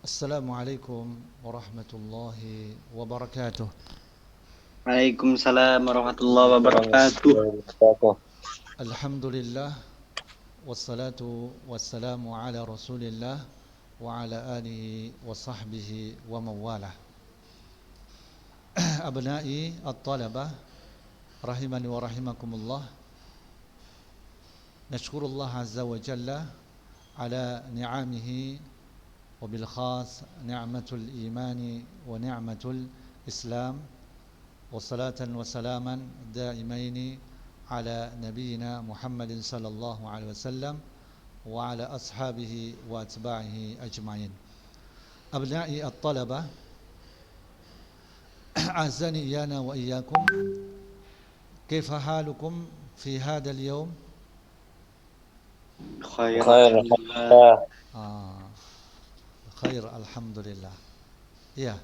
Assalamualaikum warahmatullahi wabarakatuh. Waalaikumsalam warahmatullahi Waalaikumsalam wabarakatuh. warahmatullahi wabarakatuh. Alhamdulillah wassalatu wassalamu ala Rasulillah wa ala alihi wa sahbihi wa mawalah. Abnai at-talabah rahimani wa rahimakumullah. Nashkurullah azza wa jalla ala ni'amihi wa bil khas ni'matul imani wa ni'matul islam. وصلاة وسلاما دائمين على نبينا محمد صلى الله عليه وسلم وعلى أصحابه وأتباعه أجمعين. أبنائي الطلبة أعزني إيانا وإياكم، كيف حالكم في هذا اليوم؟ Khair, Khair, alhamdulillah. alhamdulillah. Khair alhamdulillah. Ya,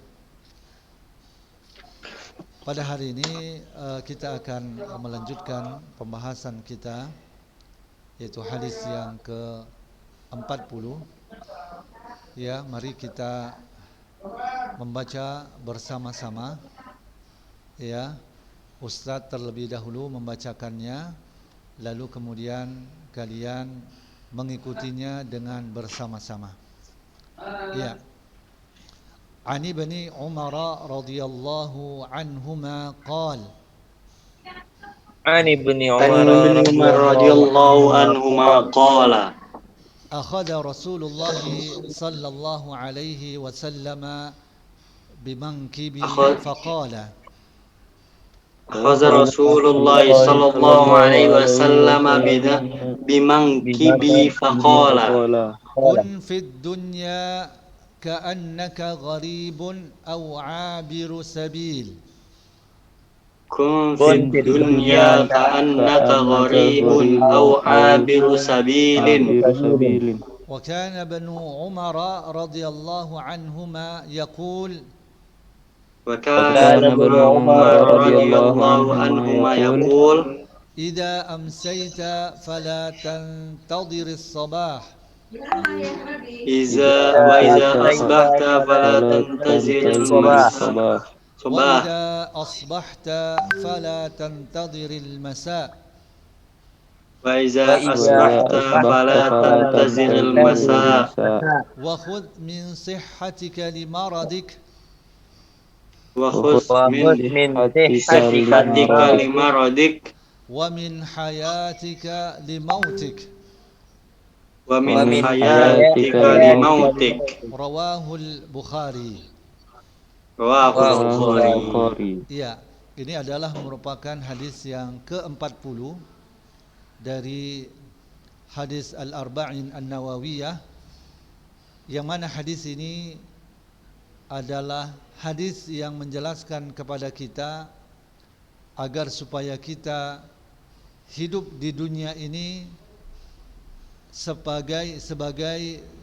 pada hari ini kita akan melanjutkan pembahasan kita, yaitu hadis yang ke-40. Ya, mari kita membaca bersama-sama. Ya, Ustadz terlebih dahulu membacakannya, lalu kemudian kalian mengikutinya dengan bersama-sama. Ya. عن ابن عمر رضي الله عنهما قال عن ابن An عمر ibn رضي Umar الله radhiyallahu عنهما anhuma قال qala أخذ رسول الله صلى الله عليه وسلم بمنكبي Akhad فقال Akhadha أخذ Rasulullah رسول الله صلى sallallahu الله alaihi عليه wasallam وسلم bimangkibi بمنكبه faqala فقال كن في الدنيا كأنك غريب أو عابر سبيل Kun كن fid في dunya الدنيا ka'annaka كأنك gharibun غريب aw أو abiru sabilin. عابر سبيل. وكان ابن عمر رضي الله عنهما يقول Wa وكان kana ابن ibn عمر Umar رضي الله radhiyallahu عنهما anhuma يقول yaqul إذا أمسيت فلا تنتظر الصباح Iza إذا wa iza أمسيت asbahta fala فلا tantaziril تنتظر الصباح الصباح sabah وإذا أصبحت فلا تنتظر المساء wa iza وإذا asbahta أصبحت fala فلا tantaziril تنتظر masa المساء وخذ من صحتك لمرضك wa وخذ khudh من min صحتك sihhatika لمرضك limaradik ومن حياتك لموتك wa min ومن حياتك hayatika لموتك. limautik. رواه البخاري. Rawahul رواه Bukhari. البخاري. Ya, ini adalah merupakan hadis yang ke-40 dari hadis Al-Arba'in An-Nawawiyah, yang mana hadis ini adalah hadis yang menjelaskan kepada kita agar supaya kita hidup di dunia ini sebagai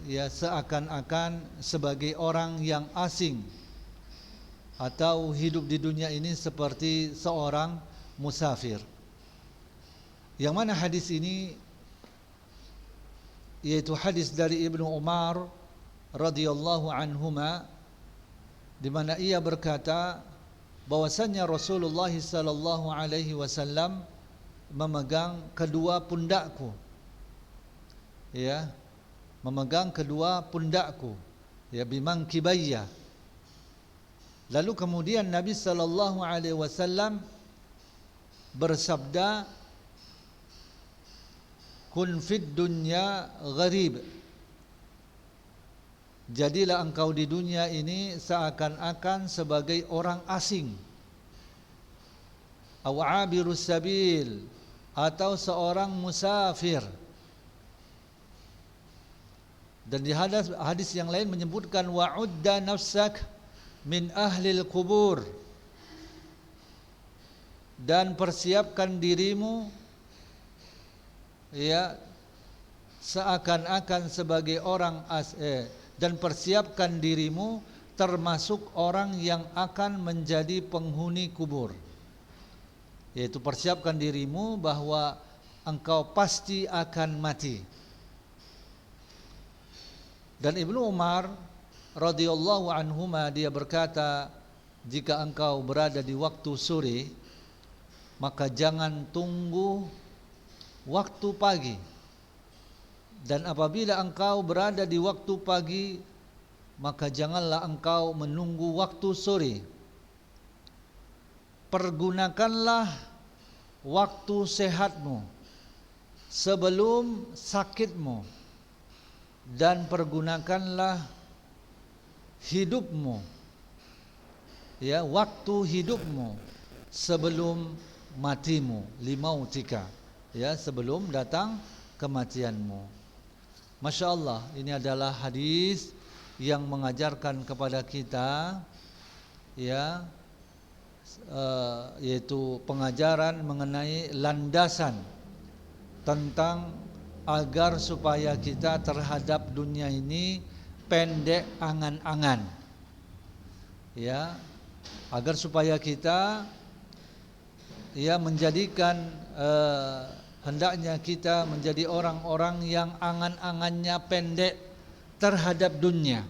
ya seakan-akan sebagai orang yang asing, atau hidup di dunia ini seperti seorang musafir. Yang mana hadis ini yaitu hadis dari Ibnu Umar radhiyallahu anhuma, di mana ia berkata bahwasannya Rasulullah sallallahu alaihi wasallam memegang kedua pundakku, ya, memegang kedua pundakku, ya, bimangkibayya. Lalu kemudian Nabi sallallahu alaihi wasallam bersabda, kun fid dunya gharib, jadilah engkau di dunia ini seakan-akan sebagai orang asing, aw abirus sabil, atau seorang musafir. Dan di hadis yang lain menyebutkan wa'udda nafsak min ahlil kubur, dan persiapkan dirimu, ya, seakan-akan sebagai orang dan persiapkan dirimu termasuk orang yang akan menjadi penghuni kubur. Yaitu persiapkan dirimu bahwa engkau pasti akan mati. Dan Ibnu Umar radhiyallahu anhuma dia berkata, jika engkau berada di waktu sore, maka jangan tunggu waktu pagi. Dan apabila engkau berada di waktu pagi, maka janganlah engkau menunggu waktu sore. Pergunakanlah waktu sehatmu sebelum sakitmu, dan pergunakanlah hidupmu, ya, waktu hidupmu sebelum matimu, limautika, ya, sebelum datang kematianmu. Masya Allah, ini adalah hadis yang mengajarkan kepada kita, ya, yaitu pengajaran mengenai landasan tentang agar supaya kita terhadap dunia ini pendek angan-angan, ya, agar supaya kita, ya, menjadikan hendaknya kita menjadi orang-orang yang angan-angannya pendek terhadap dunia.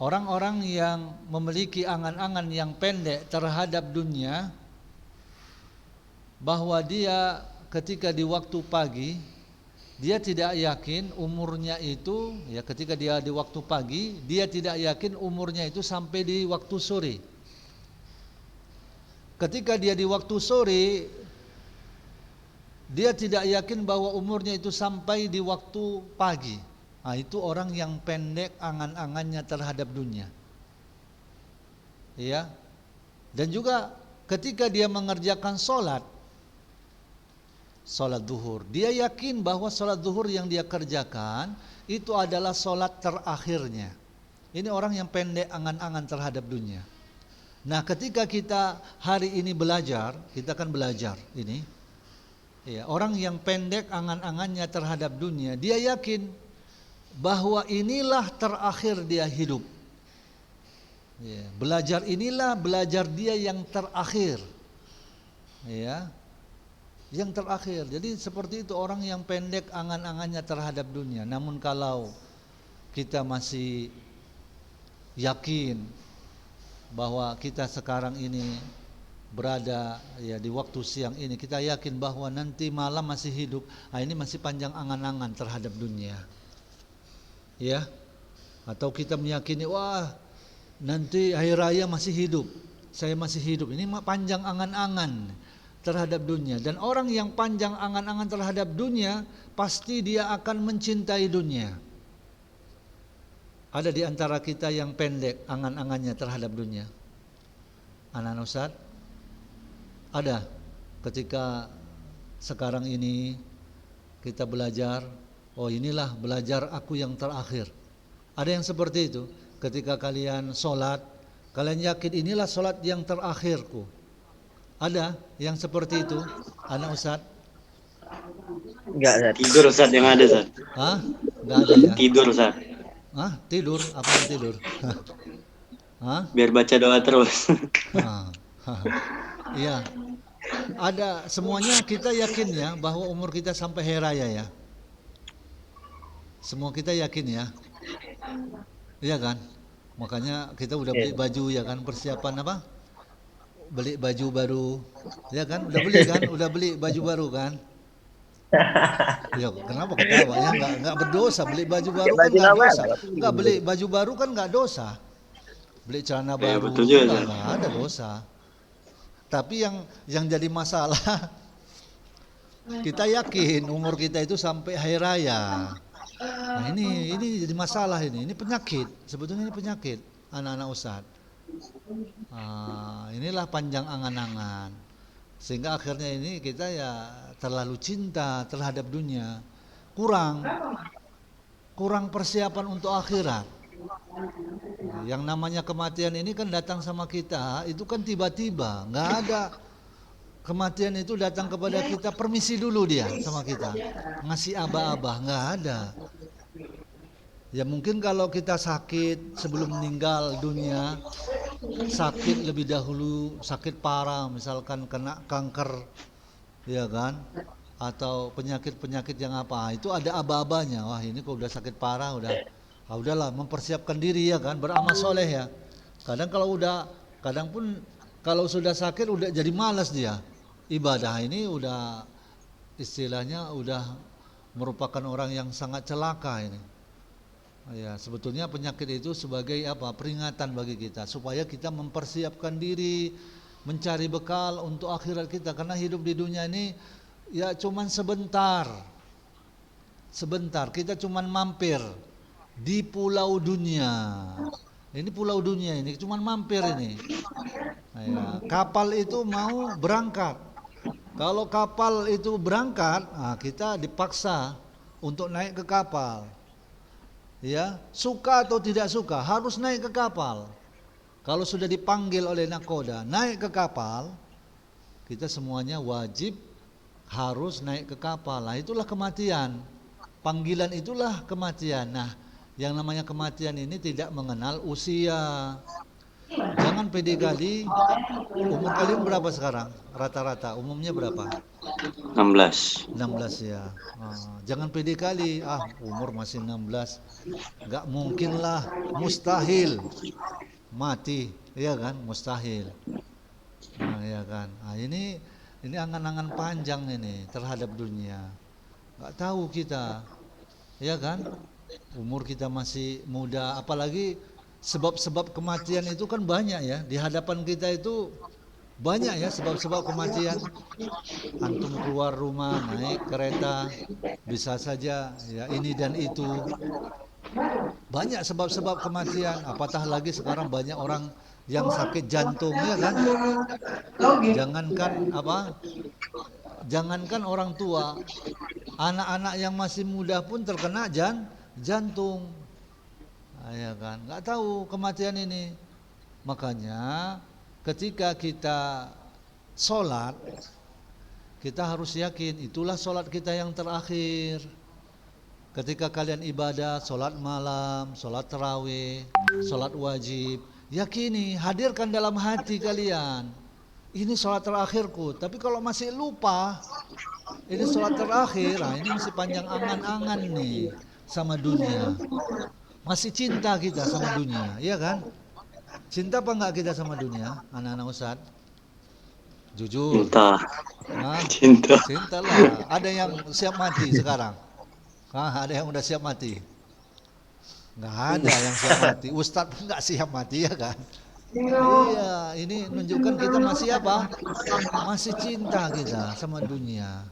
Orang-orang yang memiliki angan-angan yang pendek terhadap dunia, bahwa dia ketika di waktu pagi, dia tidak yakin umurnya itu, ya, ketika dia di waktu pagi, dia tidak yakin umurnya itu sampai di waktu sore. Ketika dia di waktu sore, dia tidak yakin bahwa umurnya itu sampai di waktu pagi. Nah, itu orang yang pendek angan-angannya terhadap dunia, ya. Dan juga ketika dia mengerjakan sholat duhur, dia yakin bahwa sholat duhur yang dia kerjakan itu adalah sholat terakhirnya. Ini orang yang pendek angan-angan terhadap dunia. Nah, ketika kita hari ini belajar, kita kan belajar ini, ya, orang yang pendek angan-angannya terhadap dunia, dia yakin bahwa inilah terakhir dia hidup, ya, belajar inilah belajar dia yang terakhir, ya, yang terakhir. Jadi seperti itu orang yang pendek angan-angannya terhadap dunia. Namun kalau kita masih yakin bahwa kita sekarang ini berada, ya, di waktu siang ini, kita yakin bahwa nanti malam masih hidup, nah, ini masih panjang angan-angan terhadap dunia, ya. Atau kita meyakini, wah, nanti hari raya masih hidup, saya masih hidup, ini panjang angan-angan terhadap dunia. Dan orang yang panjang angan-angan terhadap dunia, pasti dia akan mencintai dunia. Ada di antara kita yang pendek angan-angannya terhadap dunia? Anak-anak Ustaz? Ada. Ketika sekarang ini kita belajar, oh inilah belajar aku yang terakhir. Ada yang seperti itu. Ketika kalian sholat, kalian yakin inilah sholat yang terakhirku. Ada yang seperti itu, anak Ustaz? Enggak, Ustaz. Tidur Ustaz yang ada Ustaz. Hah? Enggak ada ya? Tidur Ustaz. Hah? Tidur? Apa yang tidur? Hah? Biar baca doa terus. Iya. Ada, semuanya kita yakin ya bahwa umur kita sampai hari raya ya. Semua kita yakin ya. Iya kan? Makanya kita udah beli baju ya kan, persiapan apa? Beli baju baru. Ya kan? Udah beli kan? Udah beli baju baru kan? Ya, kenapa ketawa ya? Enggak berdosa beli baju baru kan enggak dosa. Enggak beli baju baru kan enggak dosa. Beli celana baru betul juga, enggak ada dosa. Tapi yang jadi masalah, kita yakin umur kita itu sampai hari raya. Nah, ini jadi masalah ini penyakit. Sebetulnya ini penyakit anak-anak Ustaz. Inilah panjang angan-angan. Sehingga akhirnya ini kita ya terlalu cinta terhadap dunia. Kurang persiapan untuk akhirat. Yang namanya kematian ini kan datang sama kita, itu kan tiba-tiba, nggak ada. Kematian itu datang kepada kita, permisi dulu dia sama kita, ngasih aba-aba, nggak ada. Ya mungkin kalau kita sakit sebelum meninggal dunia, sakit lebih dahulu, sakit parah, misalkan kena kanker, ya kan, atau penyakit-penyakit yang apa, itu ada aba-abanya. Wah ini kok udah sakit parah, udah Udahlah mempersiapkan diri ya kan, beramal soleh ya. Kadang pun kalau sudah sakit udah jadi malas dia. Ibadah ini udah istilahnya udah merupakan orang yang sangat celaka ini. Ya, sebetulnya penyakit itu sebagai apa? Peringatan bagi kita supaya kita mempersiapkan diri, mencari bekal untuk akhirat kita, karena hidup di dunia ini ya cuman sebentar. Sebentar, kita cuman mampir di pulau dunia. Ini pulau dunia ini cuman mampir ini. Ya, kapal itu mau berangkat. Kalau kapal itu berangkat, kita dipaksa untuk naik ke kapal. Ya, suka atau tidak suka harus naik ke kapal. Kalau sudah dipanggil oleh nakoda naik ke kapal, kita semuanya wajib harus naik ke kapal. Nah, itulah kematian. Panggilan itulah kematian. Nah, yang namanya kematian ini tidak mengenal usia. Jangan pede kali. Umur kalian berapa sekarang? Rata-rata umumnya berapa? 16. 16 ya. Jangan pede kali. Umur masih 16. Enggak mungkin lah, mustahil mati, ya kan? Mustahil. Ya kan. Ini angan-angan panjang ini terhadap dunia. Enggak tahu kita. Ya kan? Umur kita masih muda, apalagi sebab-sebab kematian itu kan banyak ya. Di hadapan kita itu banyak ya sebab-sebab kematian. Antum keluar rumah, naik kereta, bisa saja ya ini dan itu. Banyak sebab-sebab kematian, apatah lagi sekarang banyak orang yang sakit jantung ya kan. Jangankan orang tua, anak-anak yang masih muda pun terkena jantung. Ya kan, nggak tahu kematian ini. Makanya ketika kita sholat, kita harus yakin itulah sholat kita yang terakhir. Ketika kalian ibadah, sholat malam, sholat tarawih, sholat wajib, yakini, hadirkan dalam hati kalian, ini sholat terakhirku. Tapi kalau masih lupa, ini sholat terakhir, ini masih panjang angan-angan nih sama dunia. Masih cinta kita sama dunia, iya kan? Cinta apa enggak kita sama dunia, anak-anak Ustaz? Jujur. Cinta. Cinta lah. Ada yang siap mati sekarang? Ada yang udah siap mati? Enggak ada yang siap mati. Ustaz pun enggak siap mati ya kan? Iya, ini menunjukkan kita masih apa? Masih cinta kita sama dunia.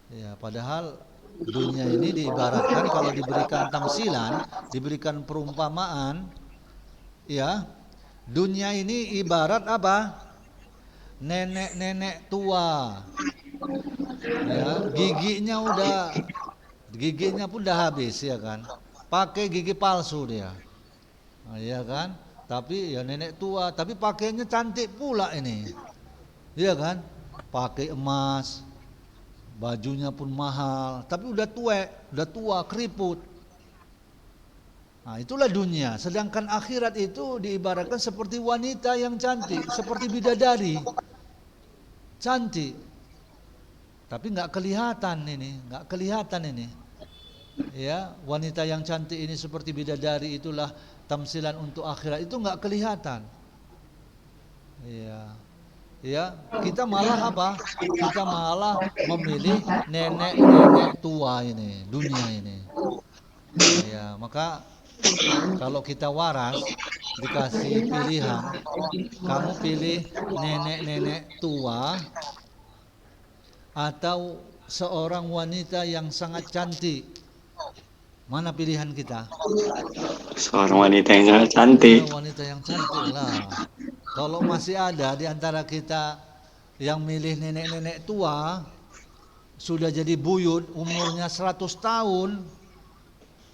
Ya, padahal dunia ini diibaratkan kalau diberikan tamsilan, diberikan perumpamaan, ya, dunia ini ibarat apa? Nenek-nenek tua. Ya, giginya pun udah habis ya kan. Pakai gigi palsu dia. Ya kan? Tapi ya nenek tua, tapi pakainya cantik pula ini. Iya kan? Pakai emas. Bajunya pun mahal, tapi udah tua, keriput. Nah, itulah dunia. Sedangkan akhirat itu diibaratkan seperti wanita yang cantik, seperti bidadari. Cantik. Tapi nggak kelihatan ini. Ya, wanita yang cantik ini seperti bidadari, itulah tamsilan untuk akhirat. Itu nggak kelihatan. Iya. Ya, kita malah apa? Kita malah memilih nenek-nenek tua ini, dunia ini. Ya, maka kalau kita waras dikasih pilihan, kamu pilih nenek-nenek tua atau seorang wanita yang sangat cantik. Mana pilihan kita? Seorang wanita yang sangat cantik. Wanita yang cantik lah. Kalau masih ada di antara kita yang milih nenek-nenek tua, sudah jadi buyut, umurnya 100 tahun,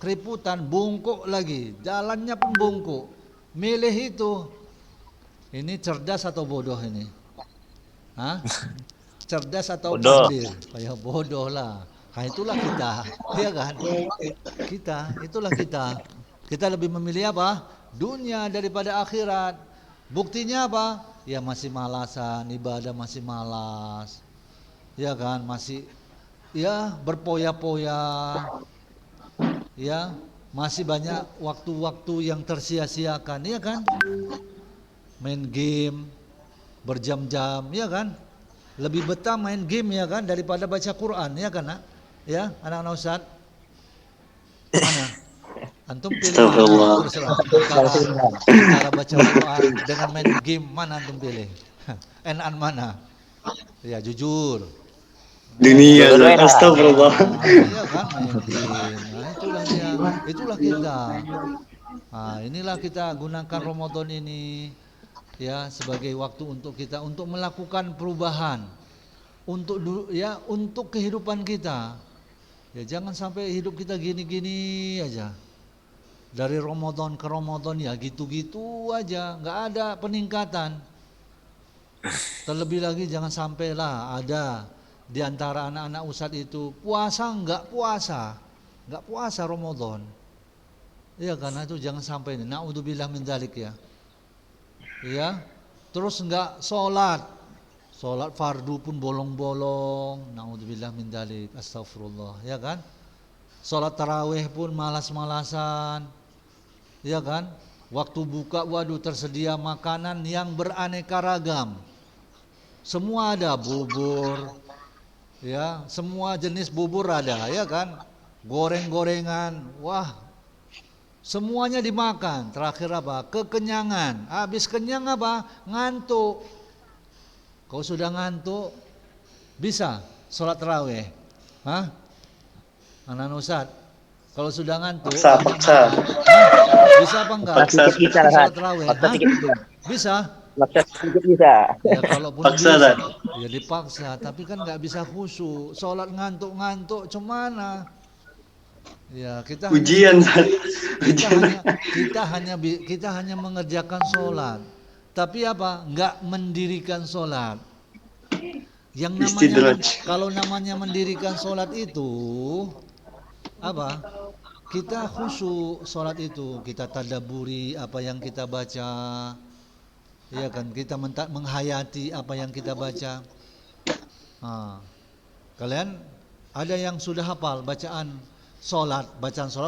keriputan, bungkuk lagi, jalannya pun bungkuk. Milih itu, ini cerdas atau bodoh ini? Cerdas atau pandai? Kayak bodoh lah. Nah, itulah kita, ya kan? Itulah kita. Kita lebih memilih apa? Dunia daripada akhirat. Buktinya apa? Ya masih malasan, ibadah masih malas. Ya kan, masih ya berpoya-poya. Ya, Masih banyak waktu-waktu yang tersia-siakan, ya kan? Main game berjam-jam, ya kan? Lebih betah main game, ya kan, daripada baca Quran, ya kan, nak? Ya, anak-anak Ustaz. Mana? Antum pilih mana? Astagfirullah. Terserah. Antara baca Quran dengan main game, mana antum pilih? Enakan mana? Ya, jujur. Dunia, Dua-duanya Zat. enak. Astagfirullah. Iya kan, main game. Nah, itulah dia. Itulah kita. Nah, inilah kita gunakan Ramadan ini ya sebagai waktu untuk kita untuk melakukan perubahan untuk kehidupan kita. Ya jangan sampai hidup kita gini-gini aja. Dari Ramadan ke Ramadan ya gitu-gitu aja, nggak ada peningkatan. Terlebih lagi jangan sampailah ada di antara anak-anak Ustadz itu nggak puasa Ramadan. Ya karena itu jangan sampai ini. Naudzubillah min dzalik ya. Ya. Terus nggak sholat fardu pun bolong-bolong. Naudzubillah min dzalik. Astagfirullah, ya kan? Sholat tarawih pun malas-malasan. Ya kan? Waktu buka, waduh tersedia makanan yang beraneka ragam. Semua ada, bubur, ya, semua jenis bubur ada, ya kan? Goreng-gorengan, wah, semuanya dimakan. Terakhir apa? Kekenyangan. Habis kenyang apa? Ngantuk. Kau sudah ngantuk, bisa sholat tarawih? Hah? Anak Ustaz, kalau sudah ngantuk, Paksa. bisa apa enggak? Paksa. Bisa, Sholat tarawih? Paksa sedikit bisa. Bisa. Paksa sedikit bisa. Ya kalaupun Paksa, bisa, Zat. ya dipaksa. Tapi kan nggak bisa khusyuk. Sholat ngantuk-ngantuk, cemana? Ya kita Ujian, Zat. kita hanya mengerjakan sholat. Tapi apa? Nggak mendirikan sholat. Yang namanya Istidraj. kalau namanya mendirikan sholat itu apa? Kita khusyuk sholat itu, kita tadabburi apa yang kita baca, ya kan? Kita menghayati apa yang kita baca. Nah, kalian ada yang sudah hafal bacaan sholat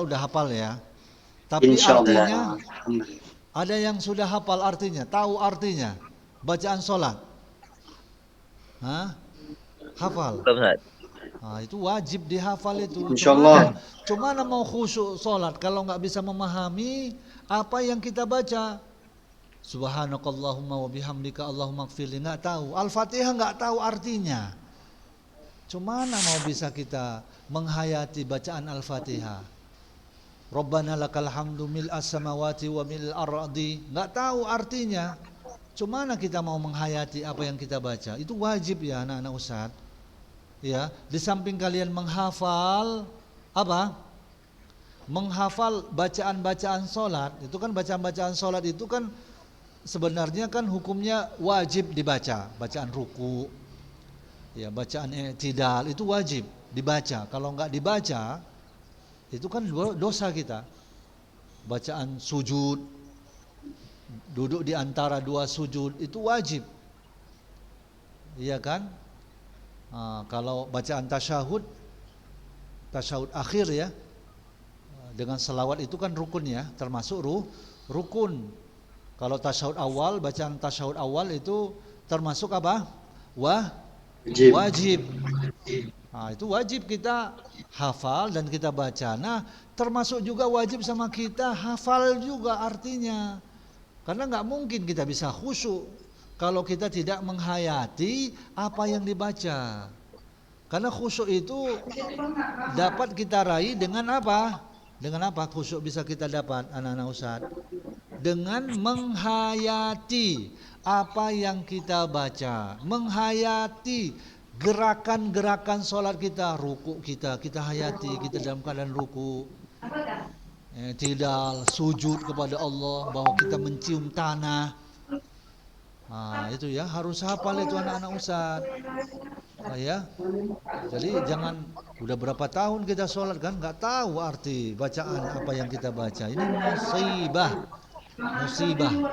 udah hafal ya. Tapi artinya Insyaallah. ada yang sudah hafal artinya, tahu artinya bacaan sholat. Hah? Hafal. Belum, Ustaz. Nah, itu wajib dihafal itu. Insyaallah. Cuma mau khusyuk sholat kalau nggak bisa memahami apa yang kita baca. Subhanakallahumma wa bihamdika Allahumma gfirli, nggak tahu. Al-Fatihah nggak tahu artinya. Cuma mau bisa kita menghayati bacaan Al-Fatihah. Rabbana lakal hamdu mil'as samawati wa mil'al ardi, nggak tahu artinya. Cuma kita mau menghayati apa yang kita baca. Itu wajib ya anak-anak Ustaz. Ya, di samping kalian menghafal apa? Menghafal bacaan-bacaan sholat. Itu kan bacaan-bacaan sholat itu kan sebenarnya kan hukumnya wajib dibaca. Bacaan ruku, ya bacaan i'tidal itu wajib dibaca. Kalau nggak dibaca itu kan dosa kita. Bacaan sujud, duduk di antara dua sujud itu wajib, iya kan? Kalau bacaan tasyahud akhir ya, dengan selawat itu kan rukun ya, termasuk rukun. Kalau tasyahud awal, bacaan tasyahud awal itu termasuk apa? Wajib. Nah, itu wajib kita hafal dan kita baca. Nah, termasuk juga wajib sama kita hafal juga artinya. Karena nggak mungkin kita bisa khusyuk kalau kita tidak menghayati apa yang dibaca. Karena khusyuk itu dapat kita raih dengan apa? Dengan apa khusyuk bisa kita dapat, anak-anak Ustaz? Dengan menghayati apa yang kita baca, menghayati gerakan-gerakan sholat kita, ruku kita hayati, kita dalam keadaan ruku, tidak sujud kepada Allah, bahwa kita mencium tanah. Nah, itu ya harus hafal itu anak-anak Ustaz. Nah, ya. Jadi jangan udah berapa tahun kita sholat kan nggak tahu arti bacaan apa yang kita baca. Ini musibah,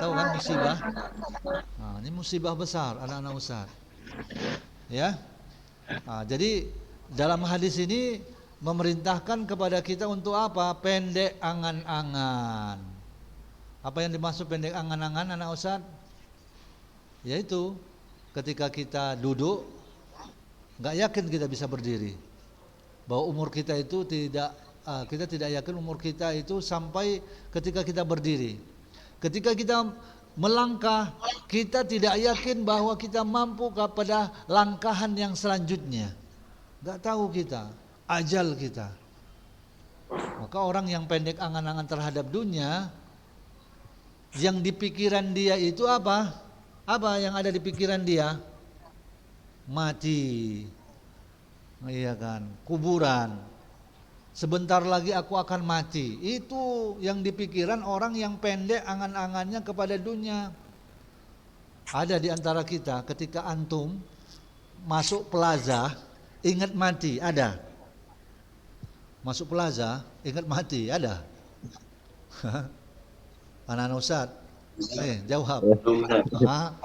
tahu kan musibah? Nah, ini musibah besar anak-anak Ustaz. Ya. Nah, jadi dalam hadis ini memerintahkan kepada kita untuk apa? Pendek angan-angan. Apa yang dimaksud pendek angan-angan anak Ustaz? Yaitu ketika kita duduk nggak yakin kita bisa berdiri. Bahwa umur kita itu kita tidak yakin umur kita itu sampai ketika kita berdiri. Ketika kita melangkah, kita tidak yakin bahwa kita mampu kepada langkahan yang selanjutnya. Nggak tahu kita, ajal kita. Maka orang yang pendek angan-angan terhadap dunia, yang di pikiran dia itu apa? Apa yang ada di pikiran dia? Mati. Iya kan, kuburan. Sebentar lagi aku akan mati. Itu yang dipikiran orang yang pendek angan-angannya kepada dunia. Ada di antara kita ketika antum masuk plaza ingat mati, ada. Masuk plaza ingat mati, ada. Anak-anak Ustaz, jawab.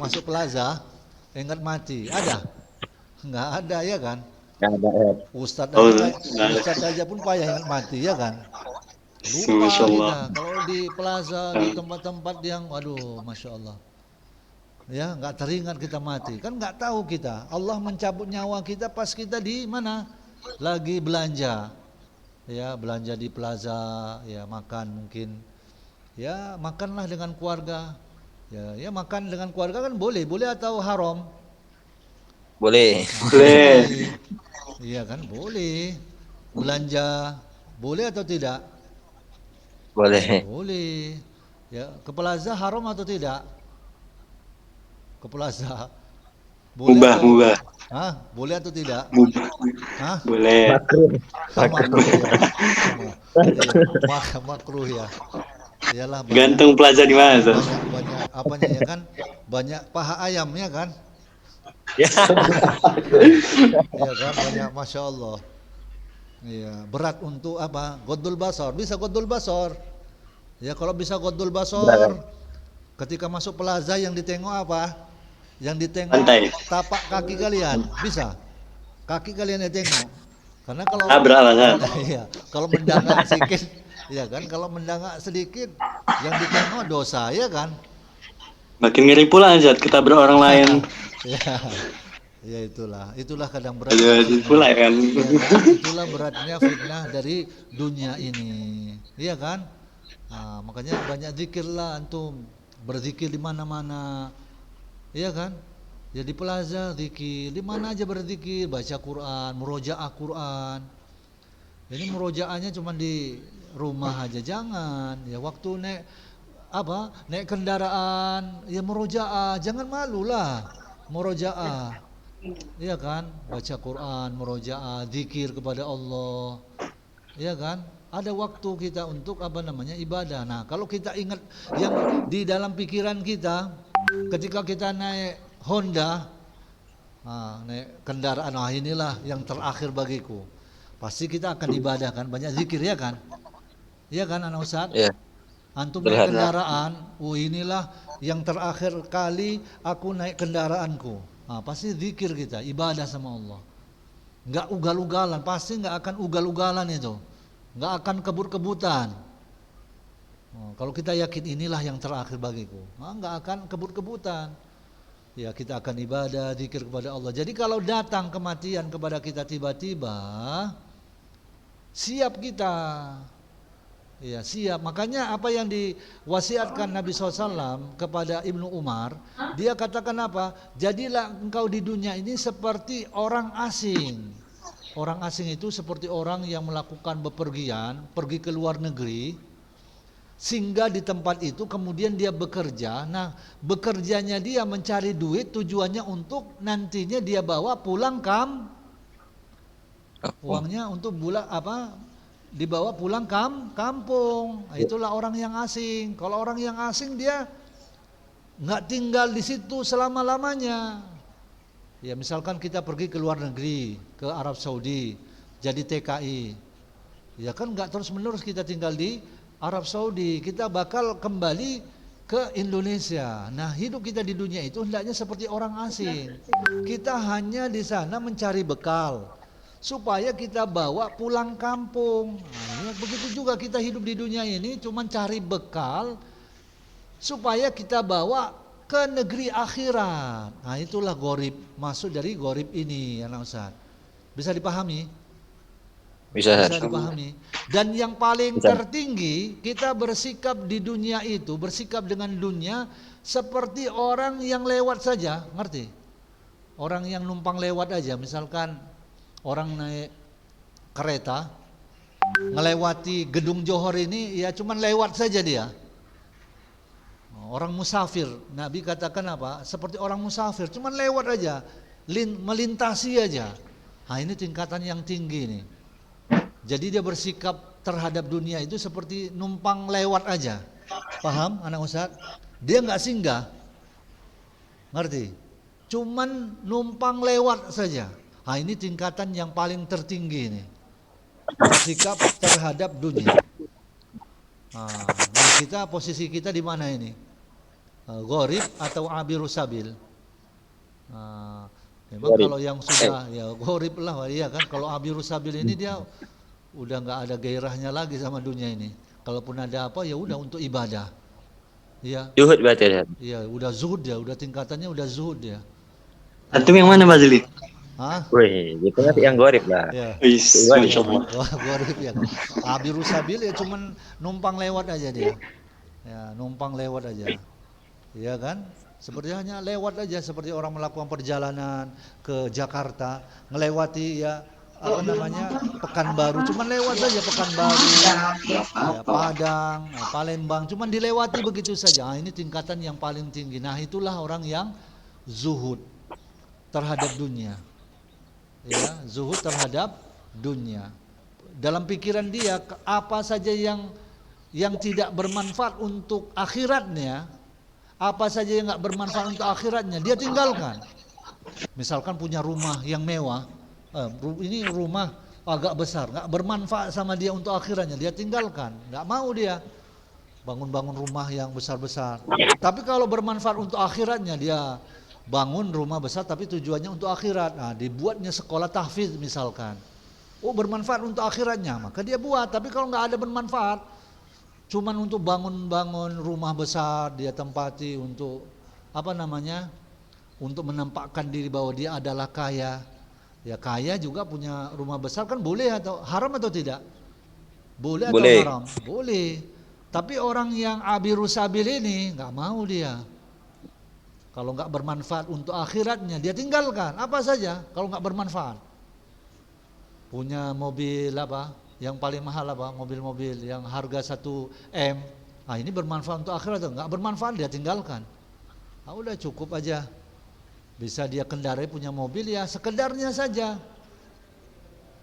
Masuk plaza ingat mati, ada? Enggak ada ya kan? Ustadz aja pun payah ingat mati ya kan. Lupa kita kalau di plaza di tempat-tempat yang waduh masya Allah ya nggak teringat kita mati kan nggak tahu kita. Allah mencabut nyawa kita pas kita di mana lagi belanja ya, belanja di plaza ya, makan mungkin ya, makanlah dengan keluarga ya makan dengan keluarga kan boleh atau haram? Boleh. Iya kan boleh. Belanja boleh atau tidak? Boleh. Boleh. Ya, ke plaza haram atau tidak? Ke plaza. Mubah. Boleh atau tidak? Boleh. Makruh ya. Makruh ya. Iyalah Gantung plaza di mana tuh? Banyak apanya ya kan? Banyak paha ayam ya kan? Ya. Iya kan banyak masya Allah. Iya berat untuk apa? Ghaddul basar, bisa ghaddul basar. Ya kalau bisa ghaddul basar, ketika masuk plaza yang ditengok apa? Yang ditengok Pantai. tapak kaki kalian, bisa? Kaki kalian ditengok. Karena kalau iya, kalau mendangak sedikit, ya kan? Kalau mendangak sedikit, yang ditengok dosa, ya kan? Makin ngeri pula Zat kita orang lain. Ya itulah kadang berat Pula kan. ya kan? Itulah beratnya fitnah dari dunia ini, iya kan? Nah, makanya banyak zikirlah antum, berzikir di mana-mana, iya kan? Ya di plaza zikir, di mana aja berzikir, baca Quran, murojaah Quran. Ini murojaahnya cuma di rumah aja, jangan ya waktu naik kendaraan ya murojaah, jangan malulah murojaah, iya kan, baca Quran, murojaah, zikir kepada Allah, iya kan, ada waktu kita untuk ibadah. Nah kalau kita ingat yang di dalam pikiran kita ketika kita naik Honda, naik kendaraan, inilah yang terakhir bagiku, pasti kita akan ibadah kan, banyak zikir ya kan, iya kan anak Ustaz? Iya. Antum naik kendaraan, inilah yang terakhir kali aku naik kendaraanku. Pasti zikir kita, ibadah sama Allah. Enggak ugal-ugalan, pasti enggak akan ugal-ugalan itu. Enggak akan kebut-kebutan. Kalau kita yakin inilah yang terakhir bagiku, enggak akan kebut-kebutan. Ya kita akan ibadah, zikir kepada Allah. Jadi kalau datang kematian kepada kita tiba-tiba, siap kita. Ya siap, makanya apa yang diwasiatkan Nabi SAW kepada Ibnu Umar, dia katakan apa? Jadilah engkau di dunia ini seperti orang asing. Orang asing itu seperti orang yang melakukan bepergian, pergi ke luar negeri, singgah di tempat itu, kemudian dia bekerja. Nah bekerjanya dia mencari duit, tujuannya untuk nantinya dia bawa pulang uangnya untuk dibawa pulang kampung. Itulah orang yang asing. Kalau orang yang asing dia nggak tinggal di situ selama-lamanya. Ya misalkan kita pergi ke luar negeri, ke Arab Saudi, jadi TKI. Ya kan nggak terus-menerus kita tinggal di Arab Saudi. Kita bakal kembali ke Indonesia. Nah hidup kita di dunia itu hendaknya seperti orang asing. Kita hanya di sana mencari bekal. supaya kita bawa pulang kampung. Nah, ya, begitu juga kita hidup di dunia ini cuman cari bekal supaya kita bawa ke negeri akhirat. Nah, itulah gorib, masuk dari gorib ini, anak Ustaz. Bisa dipahami? Bisa. Bisa dipahami. Dan yang paling Bisa. tertinggi, kita bersikap di dunia itu, bersikap dengan dunia seperti orang yang lewat saja, ngerti? Orang yang numpang lewat aja, misalkan orang naik kereta ngelewati gedung Johor ini, ya cuman lewat saja dia. Orang musafir, Nabi katakan apa? Seperti orang musafir, cuman lewat aja, melintasi aja. Nah, ini tingkatan yang tinggi nih. Jadi dia bersikap terhadap dunia itu seperti numpang lewat aja. Paham anak Ustaz? Dia nggak singgah. Ngerti? Cuman numpang lewat saja. Nah, ini tingkatan yang paling tertinggi nih. Bersikap terhadap dunia. Nah, kita posisi kita di mana ini? Gharib atau abirus sabil? Nah, memang Gharib. kalau yang sudah ya gharib lah, iya kan. Kalau abirus sabil ini dia udah nggak ada gairahnya lagi sama dunia ini. Kalaupun ada apa ya udah untuk ibadah. Iya. Zuhud berarti ya. Iya, udah zuhud ya, udah tingkatannya udah zuhud ya. Antum yang mana, Pak Zuli? Hah? Wih, itu kan yang gorib lah. Ya. Wis, Masya Allah. Wah, gharib ya. Abirus sabil ya cuman numpang lewat aja dia. Ya, numpang lewat aja. Iya kan? Seperti hanya lewat aja, seperti orang melakukan perjalanan ke Jakarta, ngelewati ya apa namanya Pekanbaru, cuman lewat saja Pekanbaru, ya, Padang, ya, Palembang, cuman dilewati begitu saja. Nah, ini tingkatan yang paling tinggi. Nah, itulah orang yang zuhud terhadap dunia. Ya, zuhud terhadap dunia. Dalam pikiran dia apa saja yang tidak bermanfaat untuk akhiratnya, apa saja yang nggak bermanfaat untuk akhiratnya, dia tinggalkan. Misalkan punya rumah yang mewah, ini rumah agak besar, nggak bermanfaat sama dia untuk akhiratnya, dia tinggalkan. Nggak mau dia bangun-bangun rumah yang besar-besar. Tapi kalau bermanfaat untuk akhiratnya, dia bangun rumah besar tapi tujuannya untuk akhirat. Nah, dibuatnya sekolah tahfidz misalkan. Oh, bermanfaat untuk akhiratnya, maka dia buat. Tapi kalau nggak ada bermanfaat, cuman untuk bangun-bangun rumah besar dia tempati untuk apa namanya? Untuk menampakkan diri bahwa dia adalah kaya. Ya, kaya juga punya rumah besar kan boleh atau haram atau tidak? Boleh atau Boleh. haram? Boleh. Tapi orang yang abirus sabil ini nggak mau dia. Kalau nggak bermanfaat untuk akhiratnya dia tinggalkan apa saja kalau nggak bermanfaat. Punya mobil apa? Yang paling mahal apa? Mobil-mobil yang harga 1 M. Ah, ini bermanfaat untuk akhirat atau enggak bermanfaat dia tinggalkan. Ah, udah cukup aja. Bisa dia kendarai punya mobil ya sekedarnya saja.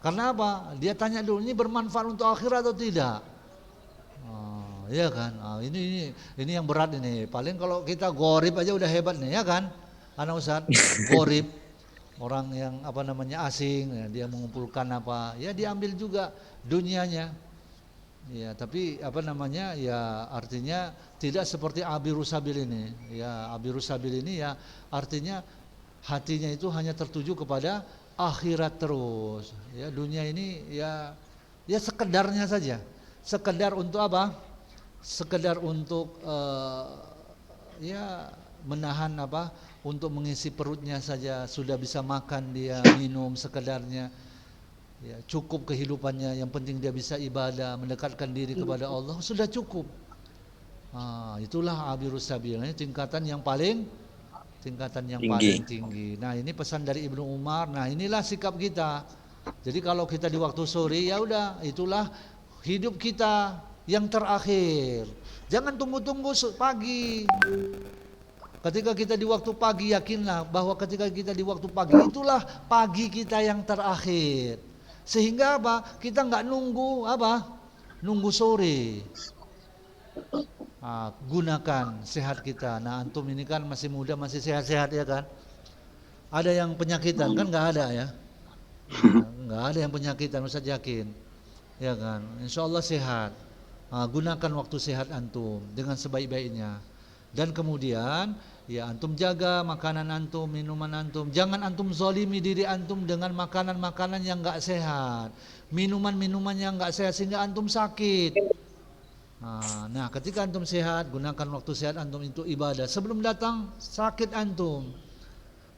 Karena apa? Dia tanya dulu ini bermanfaat untuk akhirat atau tidak. Iya kan? Ini yang berat ini. Paling kalau kita gharib aja udah hebat nih, ya kan? Anak Ustaz, gharib. Orang yang apa namanya asing, ya, dia mengumpulkan apa, ya diambil juga dunianya. Ya, tapi apa namanya? Ya artinya tidak seperti abirus sabil ini. Ya, abirus sabil ini ya artinya hatinya itu hanya tertuju kepada akhirat terus. Ya, dunia ini ya sekedarnya saja. Sekedar untuk apa? Sekedar untuk ya menahan apa? Untuk mengisi perutnya saja, sudah bisa makan dia, minum sekedarnya. Ya, cukup kehidupannya, yang penting dia bisa ibadah, mendekatkan diri kepada Allah, sudah cukup. Itulah abirus sabil, ini tingkatan yang paling paling tinggi. Nah, ini pesan dari Ibnu Umar. Nah, inilah sikap kita. Jadi kalau kita di waktu sore, ya udah, itulah hidup kita yang terakhir. Jangan tunggu-tunggu pagi. Ketika kita di waktu pagi, yakinlah bahwa ketika kita di waktu pagi, itulah pagi kita yang terakhir. Sehingga apa? Kita nggak nunggu apa? Nunggu sore. Gunakan sehat kita. Nah, antum ini kan masih muda, masih sehat-sehat ya kan? Ada yang penyakitan kan? Nggak ada ya? Nggak ada yang penyakitan, Ustaz yakin. Ya kan? Insya Allah sehat. Gunakan waktu sehat antum dengan sebaik-baiknya. Dan kemudian Ya, antum jaga makanan antum, minuman antum. Jangan antum zalimi diri antum dengan makanan-makanan yang enggak sehat. Minuman-minuman yang enggak sehat sehingga antum sakit. Nah, ketika antum sehat, gunakan waktu sehat antum untuk ibadah. Sebelum datang sakit antum.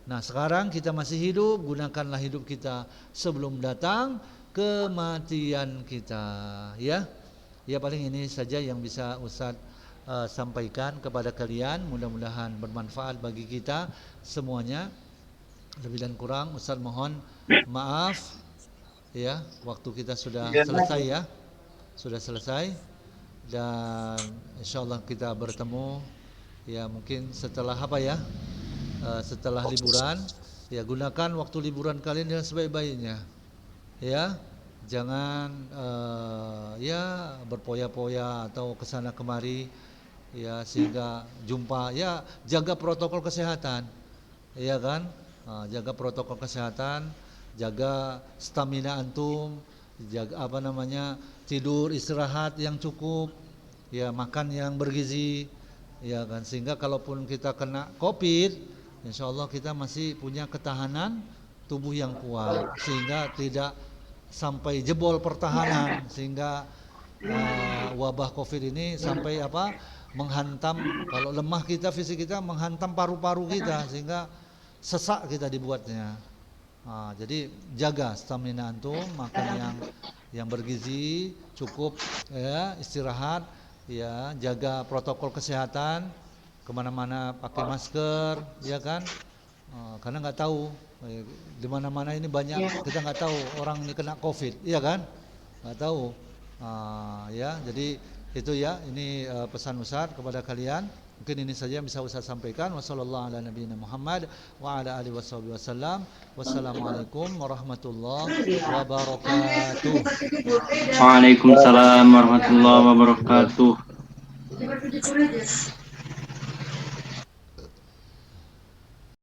Nah, sekarang kita masih hidup, gunakanlah hidup kita sebelum datang kematian kita, ya. Ya, paling ini saja yang bisa Ustaz sampaikan kepada kalian. Mudah-mudahan bermanfaat bagi kita semuanya. Lebih dan kurang Ustaz mohon maaf, ya. Waktu kita sudah selesai, ya. Sudah selesai. Dan insyaallah kita bertemu, ya, mungkin setelah apa, ya, setelah liburan. Ya, gunakan waktu liburan kalian dengan sebaik-baiknya, ya. Jangan ya berpoya-poya atau kesana kemari, ya, sehingga jumpa, ya, jaga protokol kesehatan, ya kan. Jaga protokol kesehatan, jaga stamina antum, jaga apa namanya, tidur istirahat yang cukup, ya, makan yang bergizi, ya kan, sehingga kalaupun kita kena COVID, insyaallah kita masih punya ketahanan tubuh yang kuat, sehingga tidak sampai jebol pertahanan, sehingga wabah COVID ini sampai apa, menghantam, kalau lemah kita, fisik kita menghantam paru-paru kita sehingga sesak kita dibuatnya. Jadi jaga stamina antum, makan yang bergizi cukup, ya, istirahat, ya, jaga protokol kesehatan, kemana-mana pakai masker, ya kan, karena nggak tahu di mana-mana ini banyak, kita nggak tahu orang ini kena COVID, iya kan, nggak tahu. Ya, jadi itu, ya, ini pesan Ustaz kepada kalian. Mungkin ini saja yang bisa Ustaz sampaikan. Wassallallahu ala nabiyina Muhammad wa ala alihi wasallam. Wassalamualaikum warahmatullahi wabarakatuh. Waalaikumsalam warahmatullahi wabarakatuh.